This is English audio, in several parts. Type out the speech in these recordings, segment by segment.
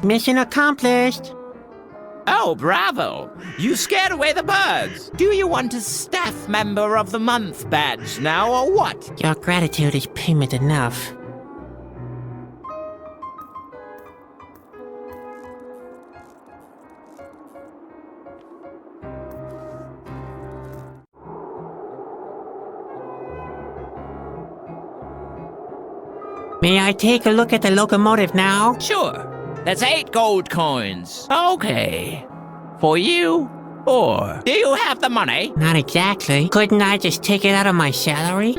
Mission accomplished. Oh, bravo! You scared away the birds! Do you want a Staff Member of the Month badge now, or what? Your gratitude is payment enough. May I take a look at the locomotive now? Sure. That's 8 gold coins. Okay. For you, or do you have the money? Not exactly. Couldn't I just take it out of my salary?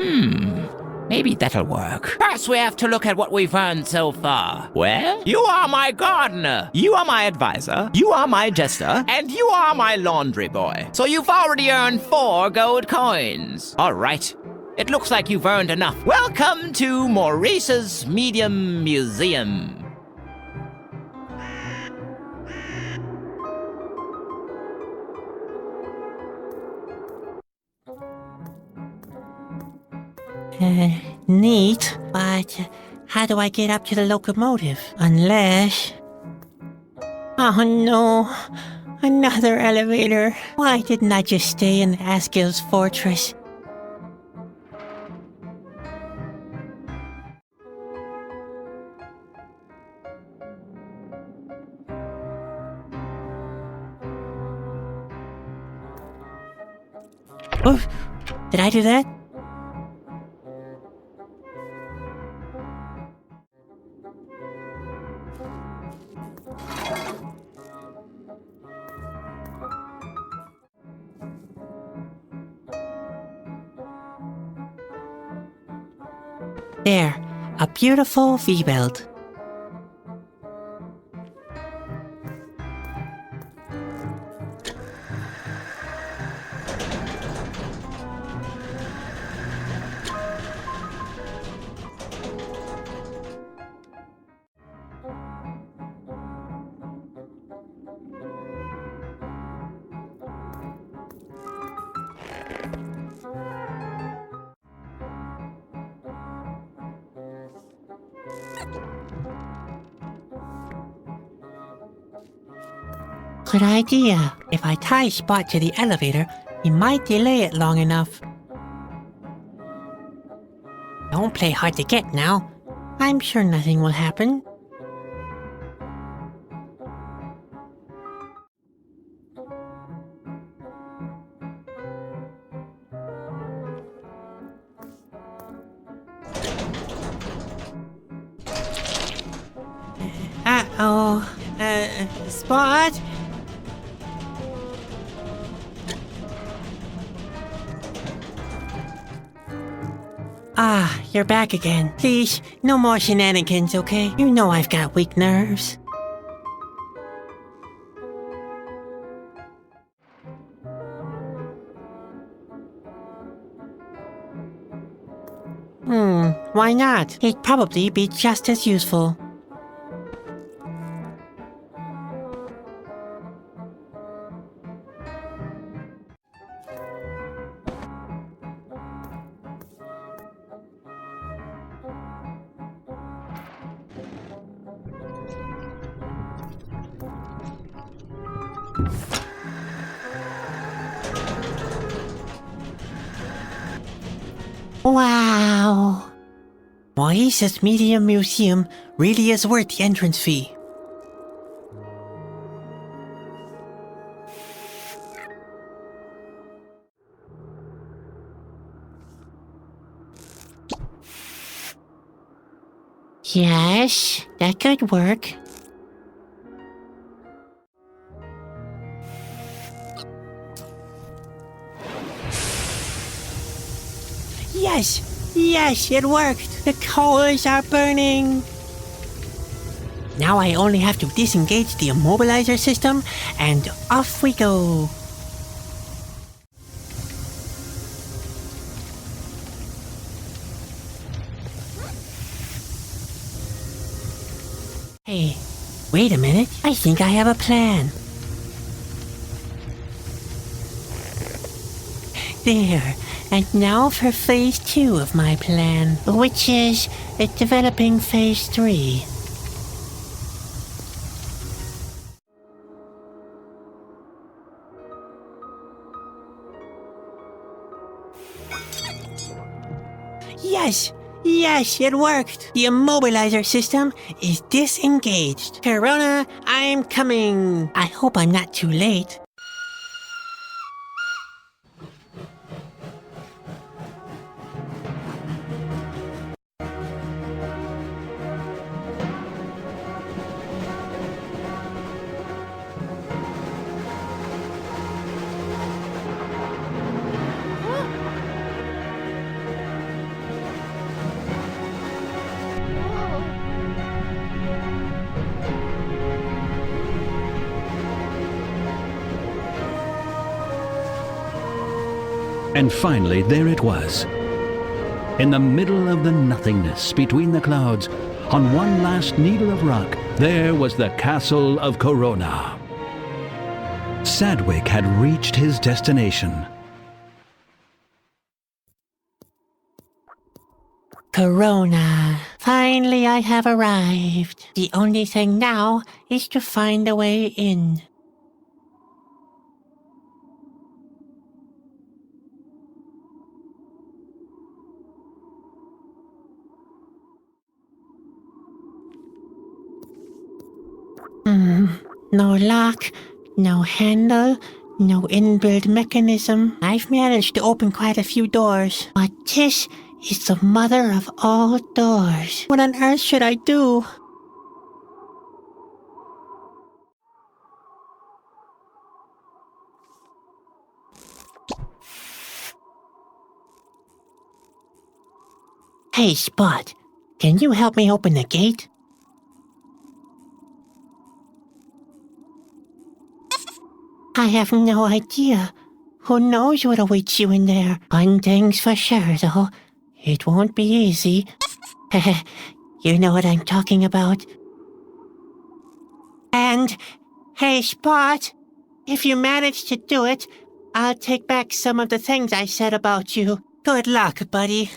Maybe that'll work. First, we have to look at what we've earned so far. Well, you are my gardener, you are my advisor, you are my jester, and you are my laundry boy. So you've already earned 4 gold coins. All right. It looks like you've earned enough. Welcome to Maurice's Medium Museum. Neat, but how do I get up to the locomotive? Unless... Oh no, another elevator. Why didn't I just stay in Askill's fortress? Oh, did I do that? There, a beautiful V-belt. Good idea. If I tie Spot to the elevator, he might delay it long enough. Don't play hard to get now. I'm sure nothing will happen. Uh-oh. Spot? Ah, you're back again. Please, no more shenanigans, okay? You know I've got weak nerves. Why not? He'd probably be just as useful. Wow! Maurice's Medium Museum really is worth the entrance fee. Yes, that could work. Yes! Yes, it worked! The coals are burning! Now I only have to disengage the immobilizer system, and off we go! Hey, wait a minute. I think I have a plan. There. And now for phase 2 of my plan, which is developing phase 3. Yes, yes, it worked. The immobilizer system is disengaged. Corona, I'm coming. I hope I'm not too late. And finally, there it was. In the middle of the nothingness between the clouds, on one last needle of rock, there was the castle of Corona. Sadwick had reached his destination. Corona. Finally, I have arrived. The only thing now is to find a way in. No lock, no handle, no inbuilt mechanism. I've managed to open quite a few doors, but this is the mother of all doors. What on earth should I do? Hey, Spot, can you help me open the gate? I have no idea. Who knows what awaits you in there? One thing's for sure, though. It won't be easy. You know what I'm talking about. And, hey, Spot, if you manage to do it, I'll take back some of the things I said about you. Good luck, buddy.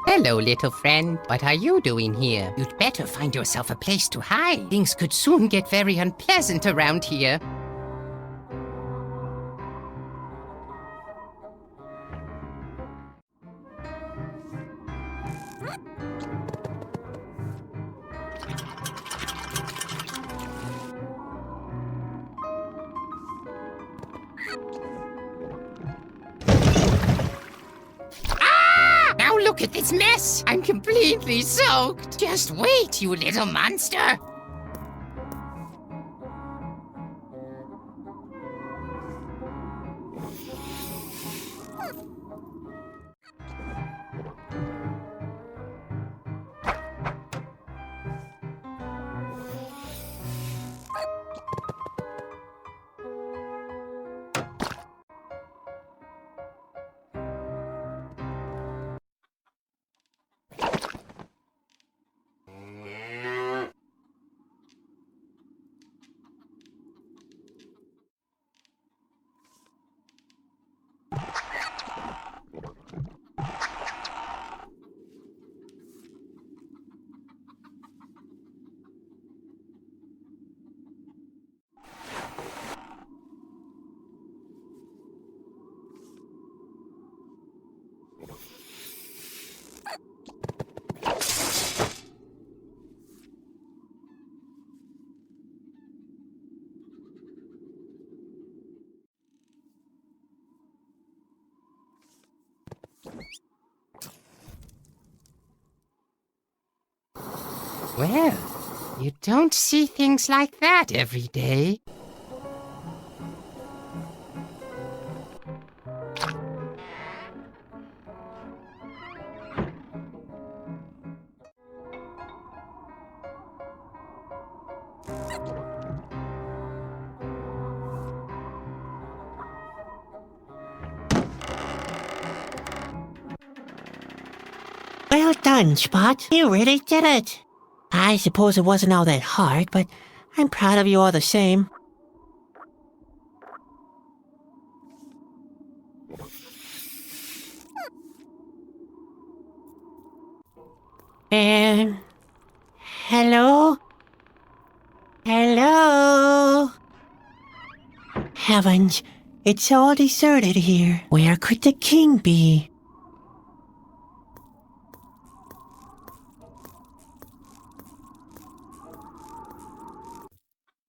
Hello, little friend. What are you doing here? You'd better find yourself a place to hide. Things could soon get very unpleasant around here. Look at this mess! I'm completely soaked! Just wait, you little monster! Well, you don't see things like that every day. Well done, Spot. You really did it. I suppose it wasn't all that hard, but I'm proud of you all the same. Hello? Hello? Heavens, it's all deserted here. Where could the king be?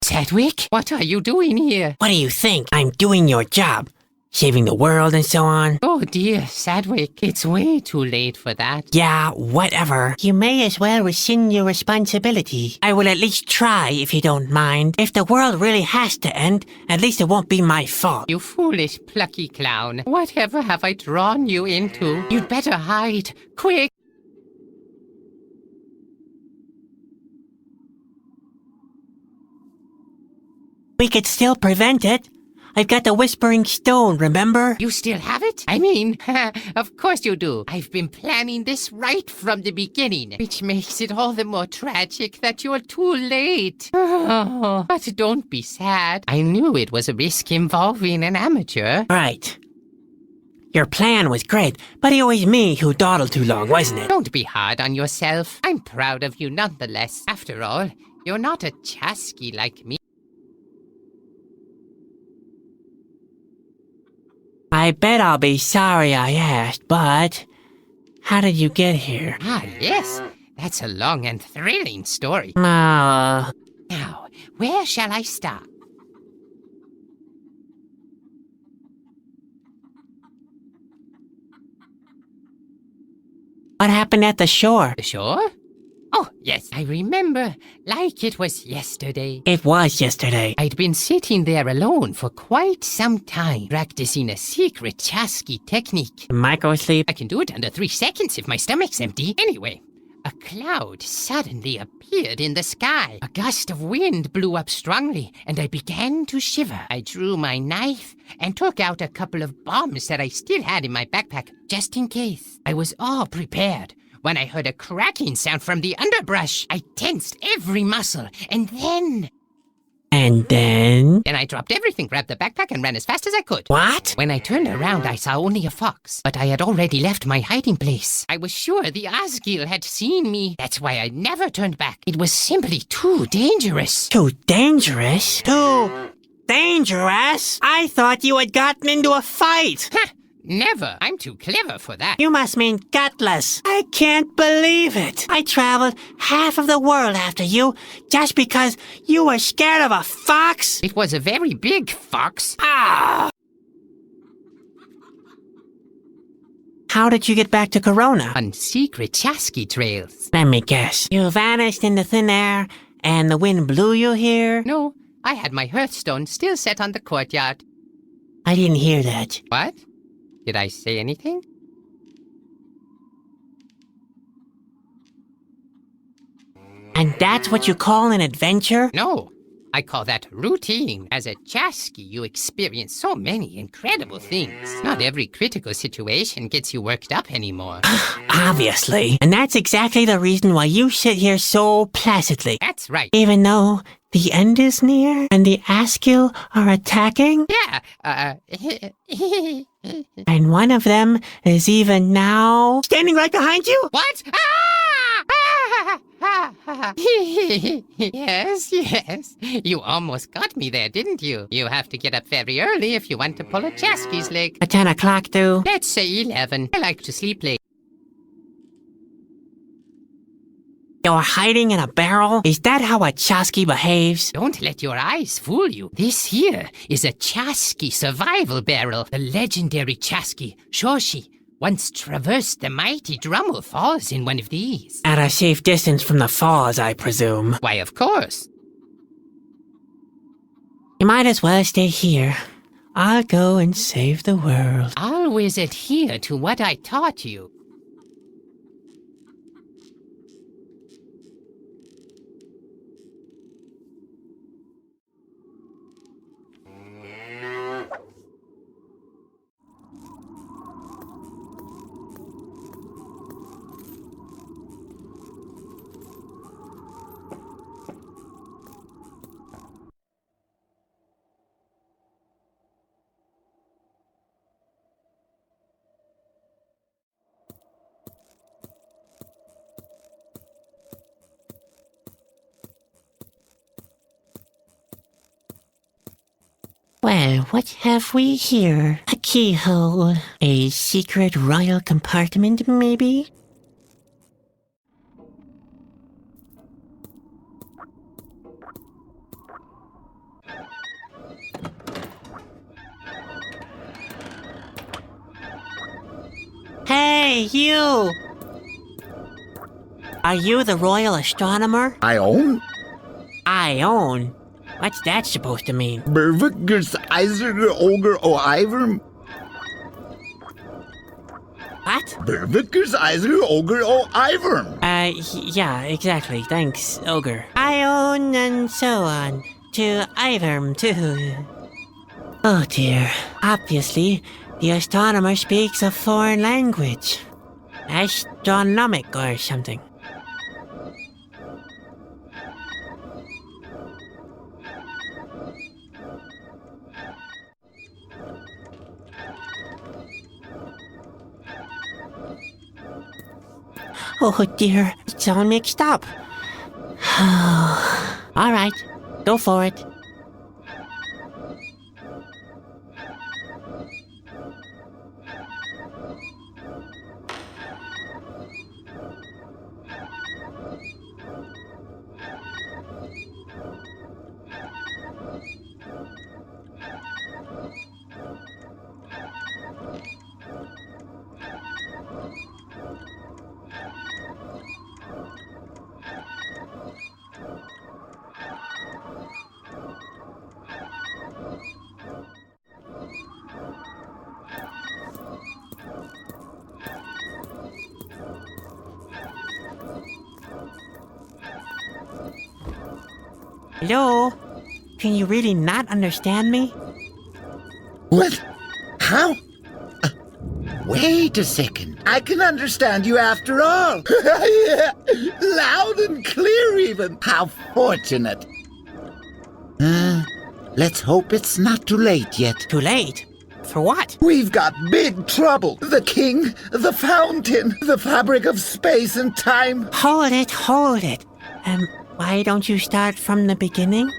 Sedgwick, what are you doing here? What do you think? I'm doing your job. Saving the world and so on. Oh dear, Sedgwick, it's way too late for that. Yeah, whatever. You may as well rescind your responsibility. I will at least try if you don't mind. If the world really has to end, at least it won't be my fault. You foolish, plucky clown. Whatever have I drawn you into? You'd better hide. Quick! We could still prevent it. I've got the Whispering Stone, remember? You still have it? I mean, of course you do. I've been planning this right from the beginning, which makes it all the more tragic that you're too late. Oh, but don't be sad. I knew it was a risk involving an amateur. Right. Your plan was great, but it was me who dawdled too long, wasn't it? Don't be hard on yourself. I'm proud of you nonetheless. After all, you're not a chasky like me. I bet I'll be sorry I asked, but how did you get here? Ah, yes. That's a long and thrilling story. Now, Now, where shall I start? what happened at the shore? The shore? Oh, yes, I remember. Like it was yesterday. It was yesterday. I'd been sitting there alone for quite some time, practicing a secret chasky technique. Microsleep? I can do it under 3 seconds if my stomach's empty. Anyway, a cloud suddenly appeared in the sky. A gust of wind blew up strongly, and I began to shiver. I drew my knife and took out a couple of bombs that I still had in my backpack, just in case. I was all prepared when I heard a cracking sound from the underbrush. I tensed every muscle, and then I dropped everything, grabbed the backpack, and ran as fast as I could. What? When I turned around, I saw only a fox, but I had already left my hiding place. I was sure the Osgil had seen me. That's why I never turned back. It was simply too dangerous. Too dangerous? Too dangerous? I thought you had gotten into a fight. Ha! Never. I'm too clever for that. You must mean gutless. I can't believe it. I traveled half of the world after you just because you were scared of a fox? It was a very big fox. Ah! How did you get back to Corona? On secret chasky trails. Let me guess. You vanished into thin air and the wind blew you here? No, I had my hearthstone still set on the courtyard. I didn't hear that. What? Did I say anything? And that's what you call an adventure? No, I call that routine. As a chasky, you experience so many incredible things. Not every critical situation gets you worked up anymore. Obviously. And that's exactly the reason why you sit here so placidly. That's right. Even though the end is near and the Asgil are attacking? Yeah, And one of them is even now standing right behind you? What? Yes, yes. You almost got me there, didn't you? You have to get up very early if you want to pull a chasky's leg. At 10 o'clock, do? Let's say 11. I like to sleep late. You're hiding in a barrel? Is that how a chasky behaves? Don't let your eyes fool you. This here is a chasky survival barrel. The legendary chasky, Shoshi, once traversed the mighty Drummel Falls in one of these. At a safe distance from the falls, I presume. Why, of course. You might as well stay here. I'll go and save the world. Always adhere to what I taught you. Well, what have we here? A keyhole. A secret royal compartment, maybe? Hey, you! Are you the royal astronomer? I own I own? What's that supposed to mean? Bervikers Eiser Ogre o Iver. What? Bervikers Eiser Ogre o Iver. Yeah, exactly. Thanks, Ogre. I own and so on. To Iverm, too. Oh dear. Obviously, the astronomer speaks a foreign language. Astronomic or something. Oh dear, it's all mixed up. All right, go for it. Hello? Can you really not understand me? What? How? Wait a second. I can understand you after all. Yeah, loud and clear even. How fortunate. Let's hope it's not too late yet. Too late? For what? We've got big trouble. The king, the fountain, the fabric of space and time. Hold it, hold it. Why don't you start from the beginning?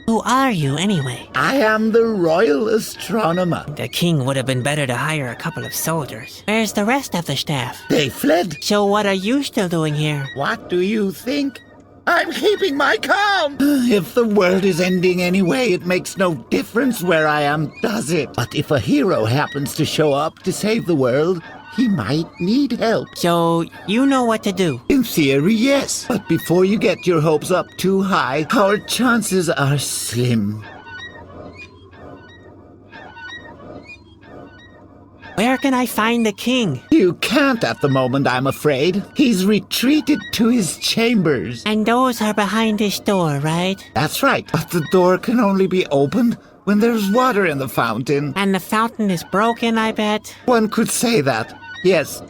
Who are you, anyway? I am the royal astronomer. The king would have been better to hire a couple of soldiers. Where's the rest of the staff? They fled. So what are you still doing here? What do you think? I'm keeping my calm. If the world is ending anyway, it makes no difference where I am, does it? But if a hero happens to show up to save the world, he might need help. So you know what to do? In theory, yes. But before you get your hopes up too high, our chances are slim. Where can I find the king? You can't at the moment, I'm afraid. He's retreated to his chambers. And those are behind this door, right? That's right. But the door can only be opened when there's water in the fountain. And the fountain is broken, I bet? One could say that, yes.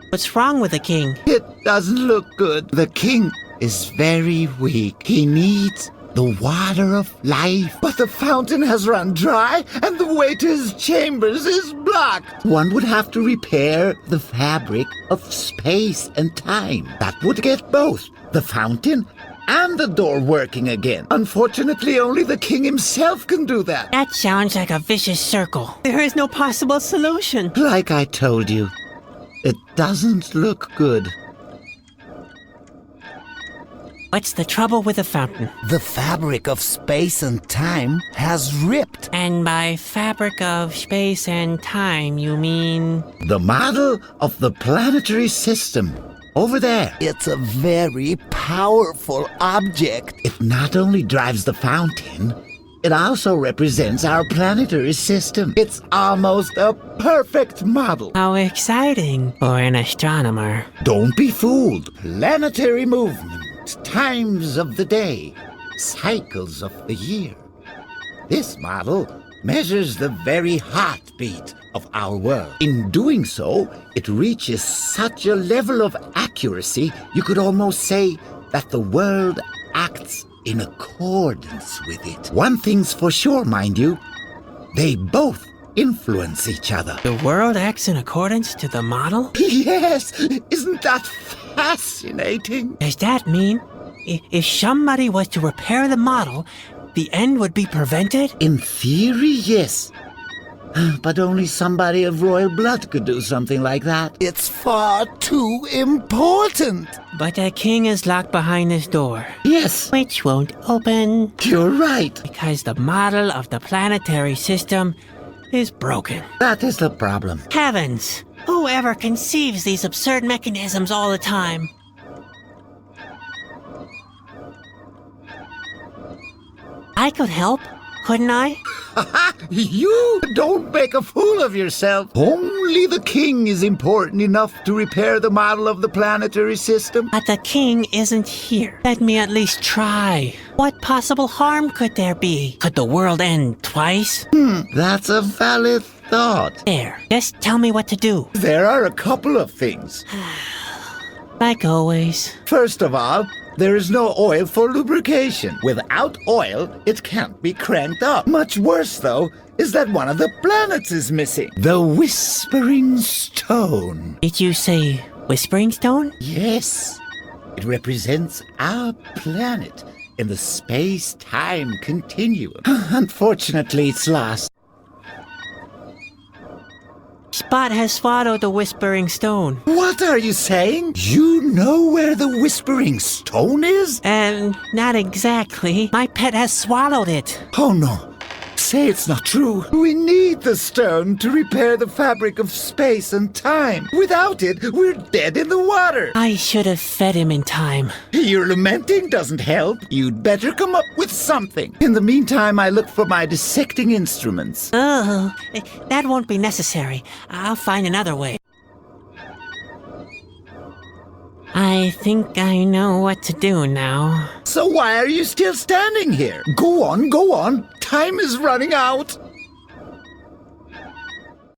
What's wrong with the king? It doesn't look good. The king is very weak. He needs the water of life. But the fountain has run dry, and the way to his chambers is blocked. One would have to repair the fabric of space and time. That would get both the fountain and the door working again. Unfortunately, only the king himself can do that. That sounds like a vicious circle. There is no possible solution. Like I told you, it doesn't look good. What's the trouble with the fountain? The fabric of space and time has ripped. And by fabric of space and time, you mean? The model of the planetary system. Over there. It's a very powerful object. It not only drives the fountain, it also represents our planetary system. It's almost a perfect model. How exciting for an astronomer. Don't be fooled. Planetary movement, times of the day, cycles of the year. This model measures the very heartbeat of our world. In doing so, it reaches such a level of accuracy, you could almost say that the world acts in accordance with it. One thing's for sure, mind you, they both influence each other. The world acts in accordance to the model? Yes, isn't that fascinating? Does that mean if somebody was to repair the model, the end would be prevented? In theory, yes. But only somebody of royal blood could do something like that. It's far too important. But the king is locked behind this door, Yes, which won't open you're right. because the model of the planetary system is broken. That is the problem. Heavens! Whoever conceives these absurd mechanisms all the time? I could help, couldn't I? You don't make a fool of yourself. Only the king is important enough to repair the model of the planetary system. But the king isn't here. Let me at least try. What possible harm could there be? Could the world end twice? That's a valid thought. There, just tell me what to do. There are a couple of things. Like always. First of all, there is no oil for lubrication. Without oil, it can't be cranked up. Much worse, though, is that one of the planets is missing. The Whispering Stone. Did you say Whispering Stone? Yes, it represents our planet in the space-time continuum. Unfortunately, it's lost. Spot has swallowed the Whispering Stone. What are you saying? You know where the Whispering Stone is? Not exactly. My pet has swallowed it. Oh no. Say it's not true. We need the stone to repair the fabric of space and time. Without it, we're dead in the water. I should have fed him in time. Your lamenting doesn't help. You'd better come up with something. In the meantime, I look for my dissecting instruments. Oh, that won't be necessary. I'll find another way. I think I know what to do now. So why are you still standing here? Go on, go on. Time is running out.